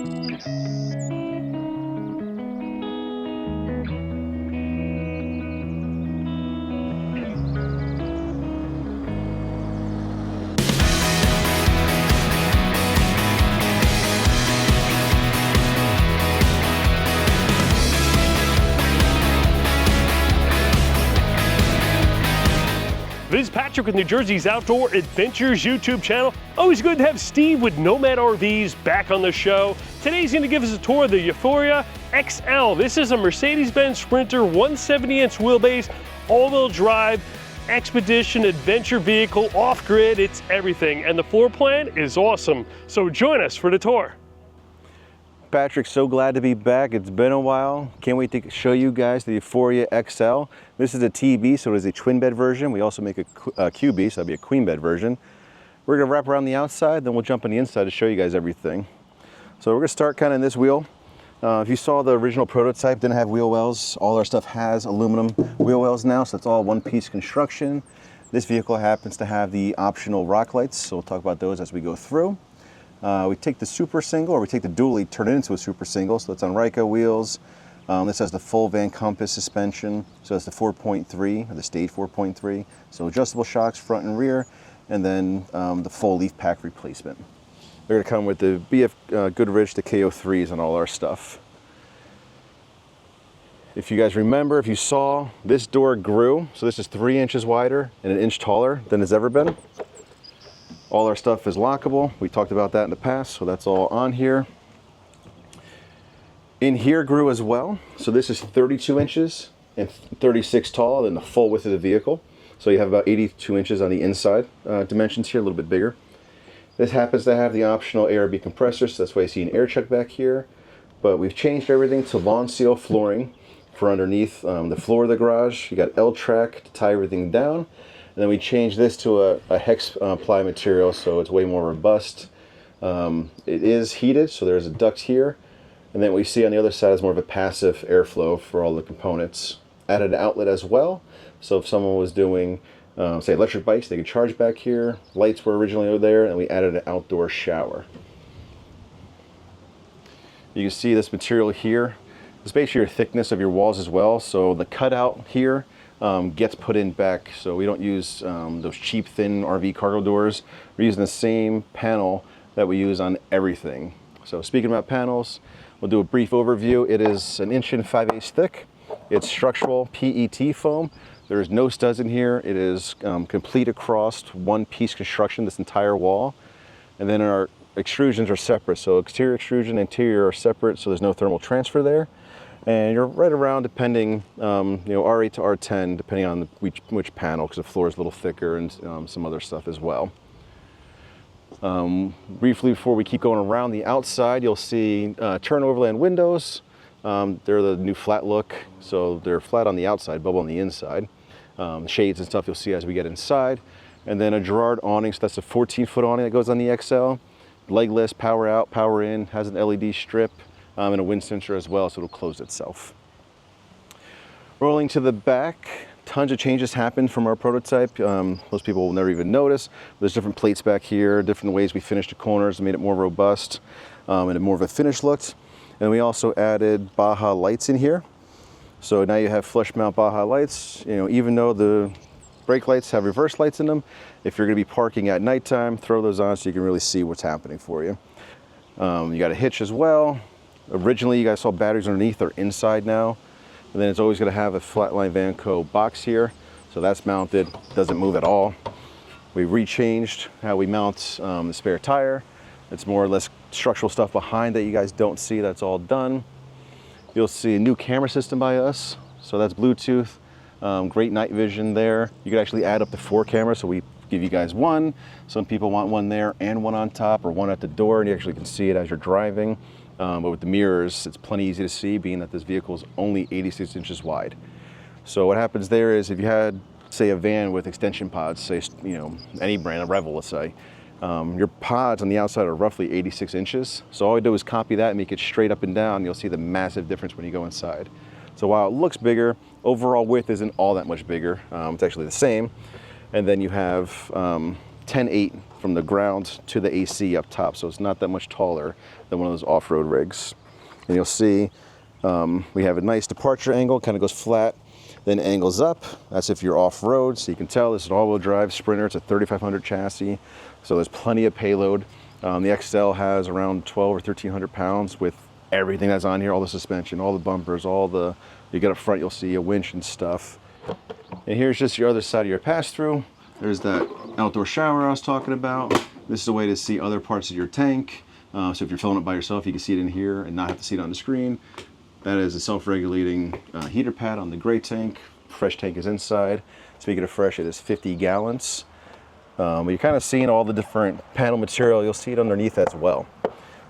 This is Patrick with New Jersey's Outdoor Adventures YouTube channel. Always good to have Steve with Nomad RVs back on the show. Today he's going to give us a tour of the Euphoria XL. This is a Mercedes-Benz Sprinter 170-inch wheelbase, all-wheel drive, expedition, adventure vehicle, off-grid, it's everything. And the floor plan is awesome. So join us for the tour. Patrick, so glad to be back. It's been a while. Can't wait to show you guys the Euphoria XL. This is a TB, so it is a twin bed version. We also make a QB, so that'd be a queen bed version. We're gonna wrap around the outside, then we'll jump on the inside to show you guys everything. So we're gonna start kind of in this wheel. If you saw the original prototype, didn't have wheel wells. All our stuff has aluminum wheel wells now, so it's all one-piece construction. This vehicle happens to have the optional rock lights, so we'll talk about those as we go through. We take the super single, or we take the dually, turn it into a super single, so it's on Reicho wheels. This has the full Van Compass suspension, so it's the 4.3, or the Stage 4.3. So adjustable shocks front and rear, and then the full leaf pack replacement. They're gonna come with the BF Goodrich, the KO3s on all our stuff. If you guys remember, if you saw, this door grew, so this is 3 inches wider and an inch taller than it's ever been. All our stuff is lockable. We talked about that in the past, so that's all on here. In here grew as well. So this is 32 inches and 36 tall than the full width of the vehicle. So you have about 82 inches on the inside dimensions here, a little bit bigger. This happens to have the optional ARB compressor, so that's why you see an air chuck back here. But we've changed everything to Lonseal flooring for underneath the floor of the garage. You got L-track to tie everything down. And then we changed this to a hex ply material, so it's way more robust. It is heated, so there's a duct here. And then what you see on the other side is more of a passive airflow for all the components. Added an outlet as well, so if someone was doing, say, electric bikes, they could charge back here. Lights were originally over there, and we added an outdoor shower. You can see this material here. It's basically your thickness of your walls as well, so the cutout here gets put in back, so we don't use those cheap thin RV cargo doors. We're using the same panel that we use on everything. So speaking about panels, we'll do a brief overview. It is 1 5/8 inch thick. It's structural PET foam. There's no studs in here. It is complete across one-piece construction, this entire wall. And then our extrusions are separate, so exterior extrusion and interior are separate, so there's no thermal transfer there. And you're right around, depending, you know, R8 to R10, depending on which panel, because the floor is a little thicker and some other stuff as well. Briefly, before we keep going around the outside, you'll see Tern Overland windows. They're the new flat look, so they're flat on the outside, bubble on the inside. Shades and stuff you'll see as we get inside. And then a Gerard awning, so that's a 14-foot awning that goes on the XL. Legless, power out, power in, has an LED strip. And a wind sensor as well, so it'll close itself. Rolling to the back, tons of changes happened from our prototype. Most people will never even notice. There's different plates back here, different ways we finished the corners, made it more robust and more of a finished look. And we also added Baja lights in here. So now you have flush mount Baja lights. You know, even though the brake lights have reverse lights in them, if you're gonna be parking at nighttime, throw those on so you can really see what's happening for you. You got a hitch as well. Originally, you guys saw batteries underneath, they're inside now. And then it's always gonna have a Flatline Vanco box here. So that's mounted, doesn't move at all. We rechanged how we mount the spare tire. It's more or less structural stuff behind that you guys don't see, that's all done. You'll see a new camera system by us. So that's Bluetooth, great night vision there. You can actually add up to 4 cameras, so we give you guys one. Some people want one there and one on top, or one at the door, and you actually can see it as you're driving. But with the mirrors, it's plenty easy to see, being that this vehicle is only 86 inches wide. So what happens there is, if you had, say, a van with extension pods, say, you know, any brand, a Revel, let's say, your pods on the outside are roughly 86 inches. So all I do is copy that and make it straight up and down. You'll see the massive difference when you go inside. So while it looks bigger, overall width isn't all that much bigger. It's actually the same. And then you have 10/8 from the ground to the AC up top, so it's not that much taller than one of those off-road rigs. And you'll see we have a nice departure angle, kind of goes flat, then angles up. That's if you're off-road, so you can tell this is an all-wheel drive Sprinter. It's a 3500 chassis, so there's plenty of payload. The XL has around 12 or 1300 pounds with everything that's on here, all the suspension, all the bumpers, you got up front, you'll see a winch and stuff. And here's just your other side of your pass-through. There's that outdoor shower I was talking about. This is a way to see other parts of your tank. So if you're filling it by yourself, you can see it in here and not have to see it on the screen. That is a self-regulating heater pad on the gray tank. Fresh tank is inside. Speaking of fresh, it is 50 gallons. You're kind of seeing all the different panel material. You'll see it underneath as well.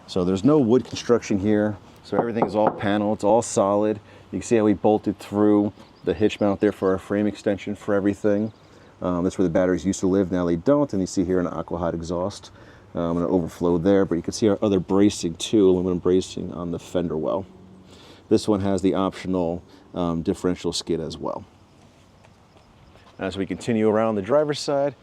So there's no wood construction here. So everything is all panel, it's all solid. You can see how we bolted through the hitch mount there for our frame extension for everything. That's where the batteries used to live, now they don't. And you see here an AquaHot exhaust and an overflow there, but you can see our other bracing too, aluminum bracing on the fender well. This one has the optional differential skid as well. As we continue around the driver's side,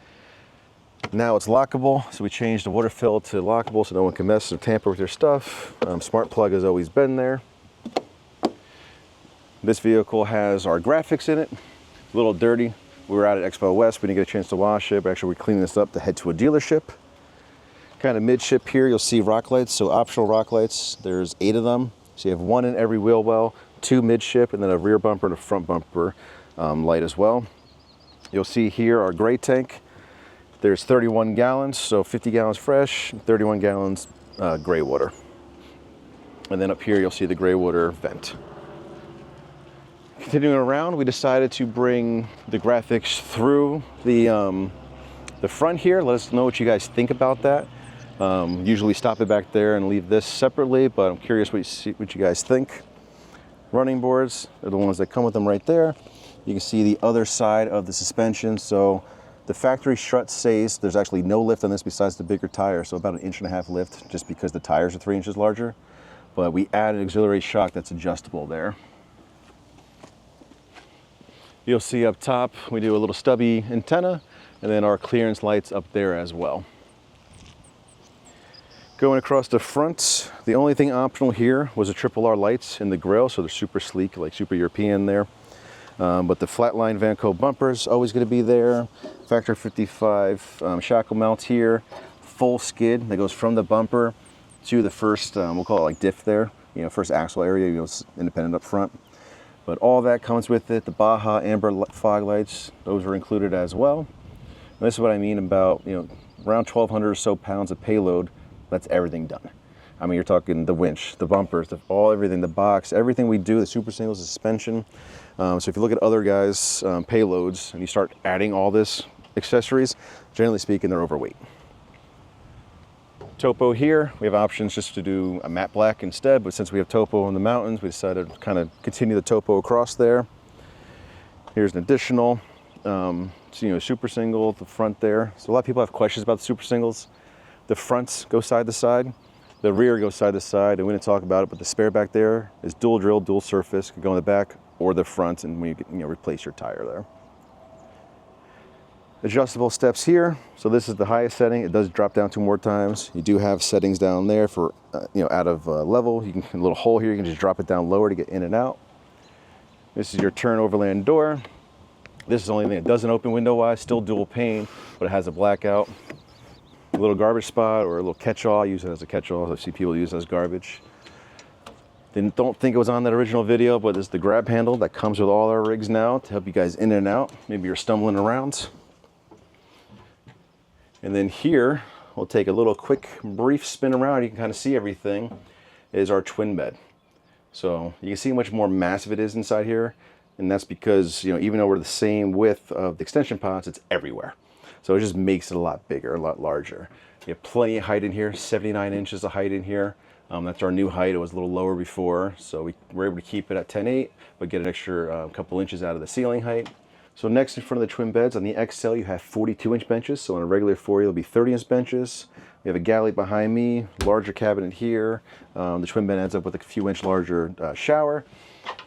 now it's lockable, so we changed the water fill to lockable so no one can mess or tamper with your stuff. Smart plug has always been there. This vehicle has our graphics in it. A little dirty. We were out at Expo West, we didn't get a chance to wash it, but actually we're cleaning this up to head to a dealership. Kind of midship here, you'll see rock lights, so optional rock lights. There's 8 of them. So you have 1 in every wheel well, 2 midship, and then a rear bumper and a front bumper light as well. You'll see here our gray tank. There's 31 gallons, so 50 gallons fresh, 31 gallons gray water. And then up here you'll see the gray water vent. Continuing around, we decided to bring the graphics through the front here. Let us know what you guys think about that. Usually stop it back there and leave this separately, but I'm curious what you guys think. Running boards are the ones that come with them right there. You can see the other side of the suspension. So the factory strut says there's actually no lift on this besides the bigger tire, so about an 1.5 inch lift just because the tires are 3 inches larger. But we added auxiliary shock that's adjustable there. You'll see up top, we do a little stubby antenna, and then our clearance lights up there as well. Going across the front, the only thing optional here was the RRR lights in the grille, so they're super sleek, like super European there. But the Flatline Vanco bumper's always going to be there. Factor 55 shackle mount here, full skid that goes from the bumper to the first, we'll call it like diff there, first axle area, independent up front. But all that comes with it. The Baja amber fog lights, those are included as well. And this is what I mean about, around 1,200 or so pounds of payload. That's everything done. I mean, you're talking the winch, the bumpers, everything, the box, everything we do, the super singles, the suspension. So if you look at other guys' payloads and you start adding all this accessories, generally speaking, they're overweight. Topo here, we have options just to do a matte black instead, but since we have topo in the mountains, we decided to kind of continue the topo across there. Here's an additional, super single at the front there. So a lot of people have questions about the super singles. The fronts go side to side, the rear goes side to side, and we didn't talk about it, but the spare back there is dual drill, dual surface, could go in the back or the front, and when you replace your tire there. Adjustable steps here. So this is the highest setting. It does drop down 2 more times. You do have settings down there for, out of level. You can, a little hole here, you can just drop it down lower to get in and out. This is your Tern Overland door. This is the only thing that doesn't open window-wise, still dual pane, but it has a blackout. A little garbage spot or a little catch-all. I use it as a catch-all. I see people use it as garbage. Don't think it was on that original video, but it's the grab handle that comes with all our rigs now to help you guys in and out. Maybe you're stumbling around. And then here, we'll take a little quick brief spin around. You can kind of see everything. Is our twin bed. So you can see how much more massive it is inside here. And that's because, even though we're the same width of the extension pods, it's everywhere. So it just makes it a lot bigger, a lot larger. You have plenty of height in here, 79 inches of height in here. That's our new height. It was a little lower before, so we were able to keep it at 10.8, but get an extra couple inches out of the ceiling height. So next in front of the twin beds, on the XL, you have 42-inch benches. So on a regular 4, it'll be 30-inch benches. We have a galley behind me, larger cabinet here. The twin bed ends up with a few inch larger shower.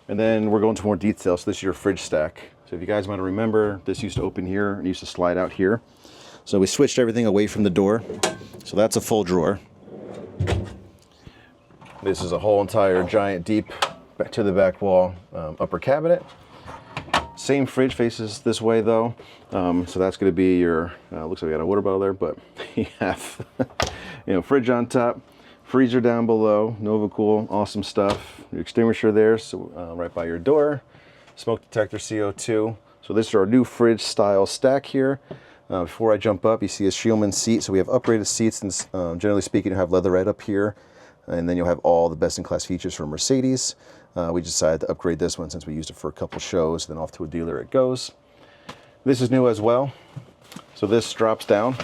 And then we're going to more detail. So this is your fridge stack. So if you guys want to remember, this used to open here and used to slide out here. So we switched everything away from the door. So that's a full drawer. This is a whole entire giant deep back to the back wall upper cabinet. Same fridge faces this way though. So that's going to be your, looks like we got a water bottle there, but you have, fridge on top, freezer down below, Nova Cool, awesome stuff. Your extinguisher there, so right by your door. Smoke detector, CO2. So this is our new fridge style stack here. Before I jump up, you see a Shieldman seat. So we have upgraded seats, and generally speaking, you have leatherette up here. And then you'll have all the best-in-class features from Mercedes. We decided to upgrade this one since we used it for a couple shows, then off to a dealer it goes. This is new as well. So this drops down.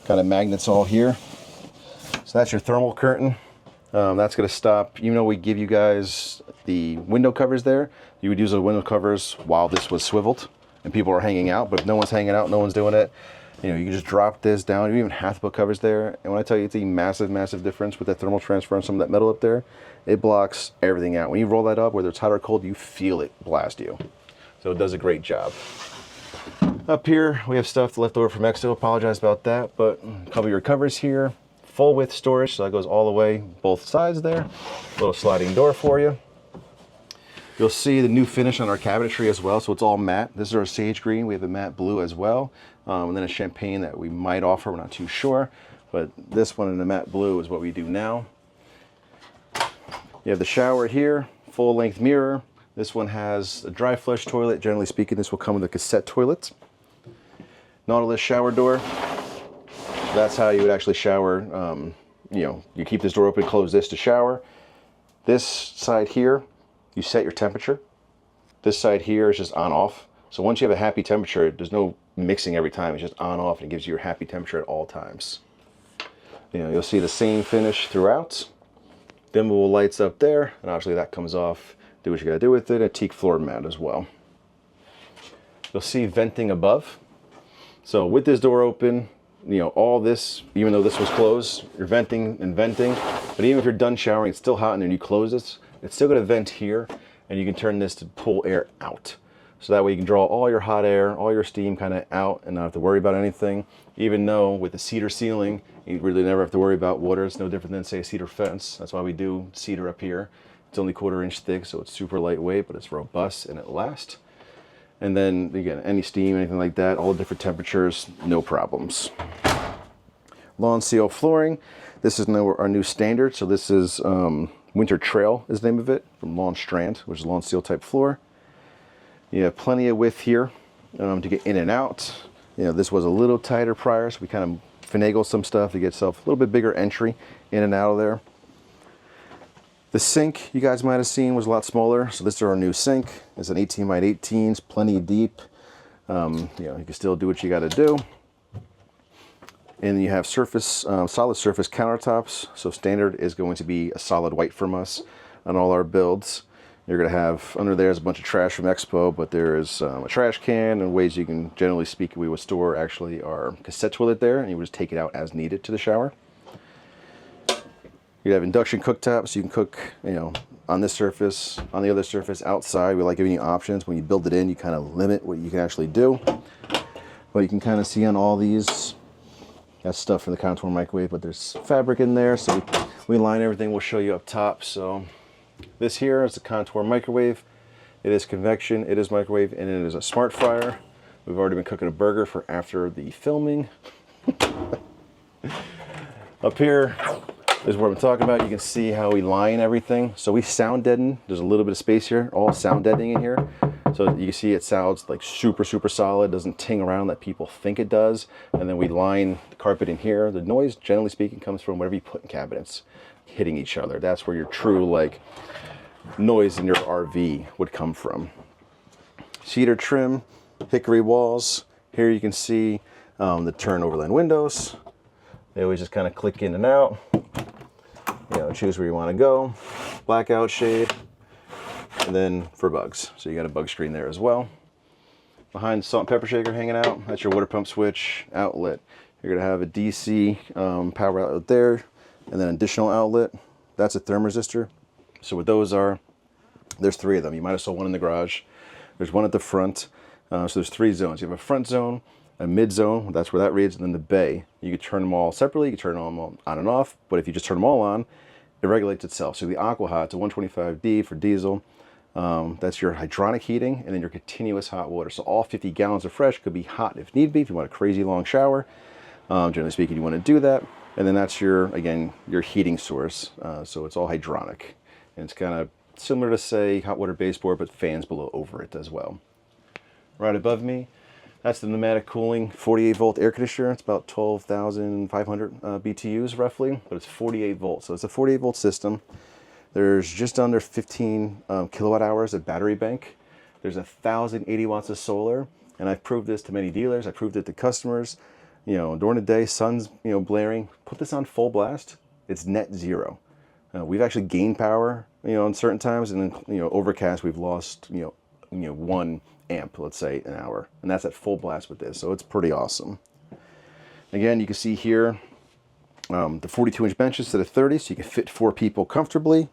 Kind of magnets all here. So that's your thermal curtain. That's going to stop, even though we give you guys the window covers there, you would use the window covers while this was swiveled and people are hanging out. But if no one's hanging out, no one's doing it, you can just drop this down. You even have to put covers there. And when I tell you it's a massive, massive difference with that thermal transfer and some of that metal up there, it blocks everything out. When you roll that up, whether it's hot or cold, you feel it blast you. So it does a great job. Up here, we have stuff left over from Exo. Apologize about that, but cover your covers here. Full width storage, so that goes all the way both sides there. Little sliding door for you. You'll see the new finish on our cabinetry as well, so it's all matte. This is our sage green. We have a matte blue as well, and then a champagne that we might offer. We're not too sure, but this one in the matte blue is what we do now. You have the shower here, full length mirror. This one has a dry flush toilet. Generally speaking, this will come with a cassette toilet. Nautilus shower door. That's how you would actually shower. You keep this door open, close this to shower. This side here, you set your temperature. This side here is just on off. So once you have a happy temperature, there's no mixing every time. It's just on off and it gives you your happy temperature at all times. You'll see the same finish throughout. Dimmable lights up there, and obviously that comes off. Do what you gotta do with it. A teak floor mat as well. You'll see venting above. So with this door open, all this, even though this was closed, you're venting and venting, but even if you're done showering, it's still hot, and then you close this, it's still going to vent here, and you can turn this to pull air out. So that way you can draw all your hot air, all your steam kind of out, and not have to worry about anything. Even though with the cedar ceiling, you really never have to worry about water. It's no different than, say, a cedar fence. That's why we do cedar up here. It's only 1/4 inch thick, so it's super lightweight, but it's robust and it lasts. And then again, any steam, anything like that, all the different temperatures, no problems. Lonseal flooring. This is our new standard. So this is Winter Trail is the name of it, from Lawn Strand, which is Lonseal type floor. You have plenty of width here to get in and out. This was a little tighter prior, so we kind of finagled some stuff to get yourself a little bit bigger entry in and out of there. The sink you guys might have seen was a lot smaller, so this is our new sink. It's an 18 by 18, it's plenty deep. You can still do what you got to do. And you have solid surface countertops. So standard is going to be a solid white from us on all our builds. You're going to have under there is a bunch of trash from Expo, but there is a trash can and ways you can, generally speak, we would store actually our cassette toilet there, and you would just take it out as needed to the shower. You have induction cooktop, so you can cook, on this surface, on the other surface, outside. We like giving you options. When you build it in, you kind of limit what you can actually do. But you can kind of see on all these, that's stuff for the contour microwave, but there's fabric in there, so we line everything. We'll show you up top. So this here is the contour microwave. It is convection, it is microwave, and it is a smart fryer. We've already been cooking a burger for after the filming. Up here is what I'm talking about. You can see how we line everything. So we sound deaden. There's a little bit of space here, all sound deadening in here. So you can see it sounds like super, super solid. Doesn't ting around like people think it does. And then we line the carpet in here. The noise, generally speaking, comes from whatever you put in cabinets hitting each other. That's where your true noise in your RV would come from. Cedar trim, hickory walls. Here you can see the Tern Overland windows. They always just kind of click in and out. Choose where you want to go. Blackout shade. And then for bugs. So you got a bug screen there as well. Behind the salt and pepper shaker hanging out, that's your water pump switch outlet. You're going to have a DC power outlet there, and then an additional outlet. That's a thermistor. So what those are, there's 3 of them. You might have saw one in the garage. There's one at the front. So there's 3 zones. You have a front zone, a mid zone, that's where that reads, and then the bay. You could turn them all separately, you can turn them all on and off, but if you just turn them all on, it regulates itself. So the AquaHot, it's a 125D for diesel. That's your hydronic heating, and then your continuous hot water. So all 50 gallons of fresh could be hot if need be, if you want a crazy long shower. Generally speaking, you want to do that. And then that's your, again, your heating source. So it's all hydronic. And it's kind of similar to, say, hot water baseboard, but fans below over it as well. Right above me, that's the pneumatic cooling 48 volt air conditioner. It's about 12,500 BTUs roughly, but it's 48 volts. So it's a 48 volt system. There's just under 15 kilowatt hours of battery bank. There's 1,080 watts of solar. And I've proved this to many dealers. I proved it to customers. You know, during the day, sun's, you know, blaring. Put this on full blast. It's net zero. We've actually gained power, you know, in certain times, and then, you know, overcast, we've lost, you know, 1 amp, let's say, an hour, and that's at full blast with this. So it's pretty awesome. Again, you can see here the 42-inch benches to the 30, so you can fit 4 people comfortably.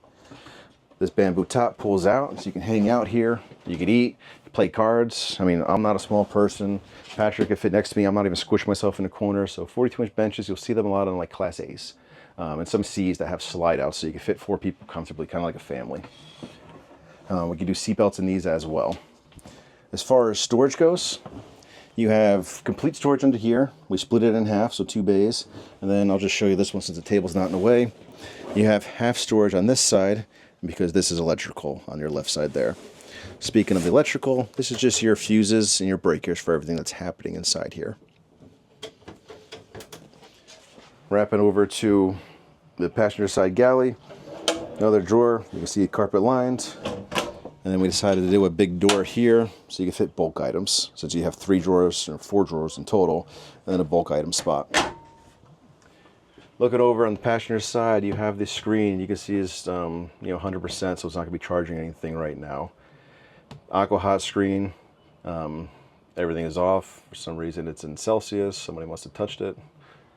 This bamboo top pulls out, so you can hang out here. You can eat, play cards. I mean, I'm not a small person. Patrick could fit next to me. I'm not even squishing myself in the corner. So 42-inch benches, you'll see them a lot on like Class A's. And some C's that have slide outs, so you can fit 4 people comfortably, kind of like a family. We can do seat belts in these as well. As far as storage goes, you have complete storage under here. We split it in half, so 2 bays. And then I'll just show you this one since the table's not in the way. You have half storage on this side, because this is electrical on your left side there. Speaking of the electrical, this is just your fuses and your breakers for everything that's happening inside here. Wrapping over to the passenger side galley, another drawer, you can see carpet lined. And then we decided to do a big door here so you can fit bulk items, since you have 3 drawers or 4 drawers in total, and then a bulk item spot. Looking over on the passenger side, you have this screen. You can see it's you know, 100%, so it's not going to be charging anything right now. AquaHot screen. Everything is off. For some reason, it's in Celsius. Somebody must have touched it.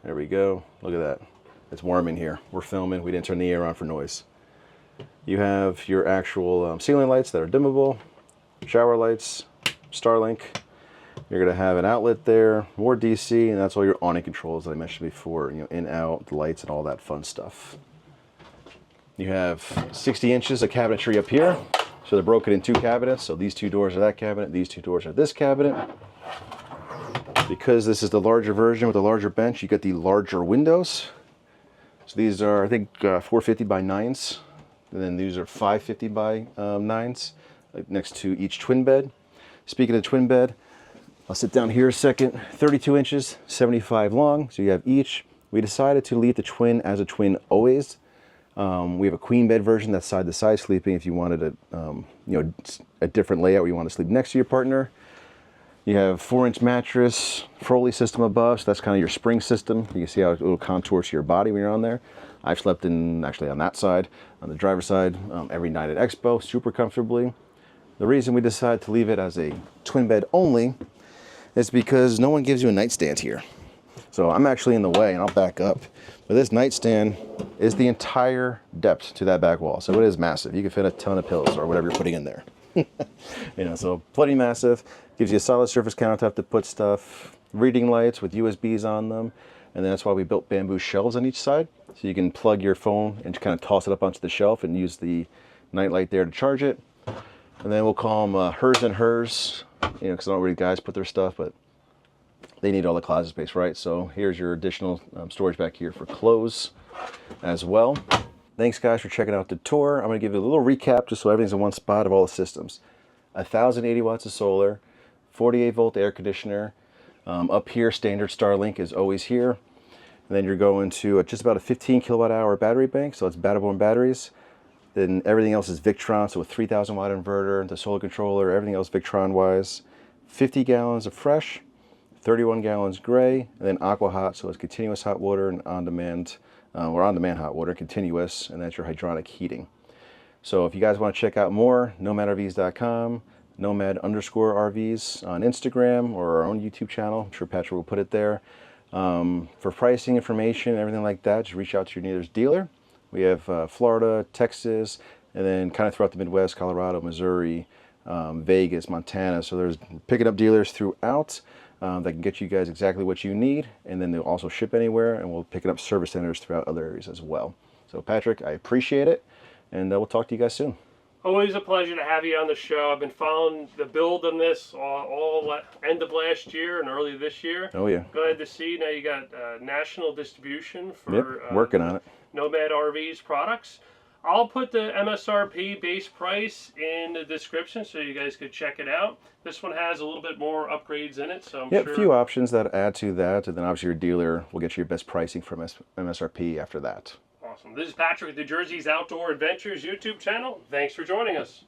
There we go. Look at that. It's warm in here. We're filming. We didn't turn the air on for noise. You have your actual ceiling lights that are dimmable, shower lights, Starlink. You're going to have an outlet there, more DC, and that's all your awning controls that I mentioned before, you know, in, out, the lights, and all that fun stuff. You have 60 inches of cabinetry up here, so they're broken in 2 cabinets. So these 2 doors are that cabinet, these 2 doors are this cabinet. Because this is the larger version with the larger bench, you get the larger windows. So these are, I think, 450 by 9s, and then these are 550 by 9s, like next to each twin bed. Speaking of twin bed, I'll sit down here a second. 32 inches, 75 long, so you have each. We decided to leave the twin as a twin always. We have a queen bed version that's side to side sleeping if you wanted you know, a different layout where you want to sleep next to your partner. You have 4-inch mattress, Froley system above, so that's kind of your spring system. You can see how it will contour to your body when you're on there. I've slept in, actually on that side, on the driver's side, every night at Expo, super comfortably. The reason we decided to leave it as a twin bed only is because no one gives you a nightstand here. So I'm actually in the way, and I'll back up. But this nightstand is the entire depth to that back wall. So it is massive. You can fit a ton of pillows or whatever you're putting in there. You know, so plenty massive. Gives you a solid surface countertop to put stuff. Reading lights with USBs on them. And then that's why we built bamboo shelves on each side. So you can plug your phone and just kind of toss it up onto the shelf and use the night light there to charge it. And then we'll call them hers and hers. You know, because I don't really guys put their stuff, but they need all the closet space, right? So here's your additional storage back here for clothes as well. Thanks guys for checking out the tour. I'm going to give you a little recap just so everything's in one spot of all the systems. 1,080 watts of solar, 48 volt air conditioner. Up here, standard Starlink is always here. And then you're going to just about a 15 kilowatt hour battery bank, so it's battle-borne batteries. Then everything else is Victron, so a 3,000 watt inverter, the solar controller, everything else Victron wise. 50 gallons of fresh, 31 gallons gray, and then AquaHot, so it's continuous hot water and on-demand, or on-demand hot water, continuous, and that's your hydronic heating. So if you guys want to check out more, nomadrvs.com, nomad_RVs on Instagram, or our own YouTube channel. I'm sure Patrick will put it there. For pricing information, everything like that, just reach out to your nearest dealer. We have Florida, Texas, and then kind of throughout the Midwest, Colorado, Missouri, Vegas, Montana. So there's picking up dealers throughout. that can get you guys exactly what you need, and then they'll also ship anywhere, and we'll pick it up service centers throughout other areas as well. So Patrick, I appreciate it, and we'll talk to you guys soon. Always a pleasure to have you on the show. I've been following the build on this all end of last year and early this year. Oh yeah. Glad to see now you got national distribution for Yep, working on it. Nomad RVs products. I'll put the MSRP base price in the description so you guys could check it out. This one has a little bit more upgrades in it, so I'm sure. A few options that add to that, and then obviously your dealer will get you your best pricing from MSRP after that. Awesome. This is Patrick with the Jersey's Outdoor Adventures YouTube channel. Thanks for joining us.